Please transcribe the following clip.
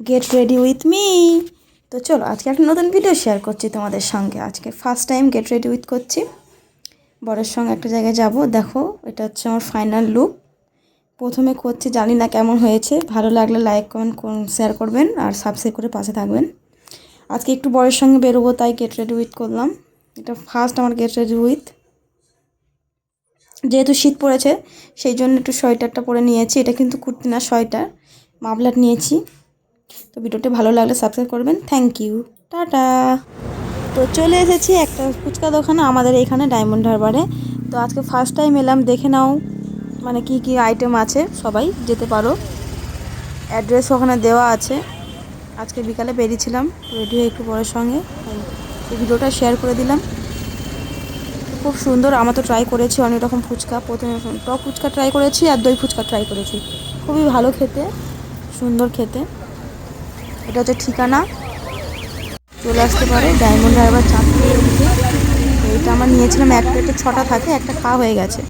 Get ready with me. তো চলো আজকে একটা নতুন ভিডিও শেয়ার করছি তোমাদের সঙ্গে। আজকে first time get ready with করছি, বরের সঙ্গে একটা জায়গায় যাব। দেখো এটা হচ্ছে আমার ফাইনাল লুক। প্রথমে করছি, জানি না কেমন হয়েছে। ভালো লাগলে লাইক কমেন্ট শেয়ার করবেন আর সাবস্ক্রাইব করে পাশে থাকবেন। আজকে একটু বরের সঙ্গে বেরোবো, তাই গেট রেডি উইথ করলাম। এটা ফার্স্ট আমার গেট রেডি উইথ। যেহেতু শীত পড়েছে সেই জন্য একটু সোয়েটারটা পরে নিয়েছি। এটা কিন্তু কুর্তি না, সোয়েটার, মাফলার নিয়েছি। তো ভিডিওটি ভালো লাগলে সাবস্ক্রাইব করবেন। Thank you, tata. তো চলে এসেছি একটা ফুচকা দোকানে আমাদের এখানে ডায়মন্ড হারবারে। তো আজকে ফার্স্ট টাইম এলাম, দেখে নাও মানে কি কি আইটেম আছে। সবাই যেতে পারো, অ্যাড্রেস ওখানে দেওয়া আছে। আজকে বিকালে বেরিয়েছিলাম রেডি হয়ে একটু বরের সঙ্গে, এই ভিডিওটা শেয়ার করে দিলাম। খুব সুন্দর, আমরা তো ট্রাই করেছি অনেক রকম ফুচকা। প্রথমে টক ফুচকা ট্রাই করেছি আর দই ফুচকা ট্রাই করেছি। খুবই ভালো খেতে, সুন্দর খেতে। এটা হচ্ছে ঠিকানা, চলে আসতে পারো ডায়মন্ড হারবার চাঁদপুরের দিকে। এইটা আমরা নিয়েছিলাম, এক প্লেটে 6টা থাকে, একটা খাওয়া হয়ে গেছে।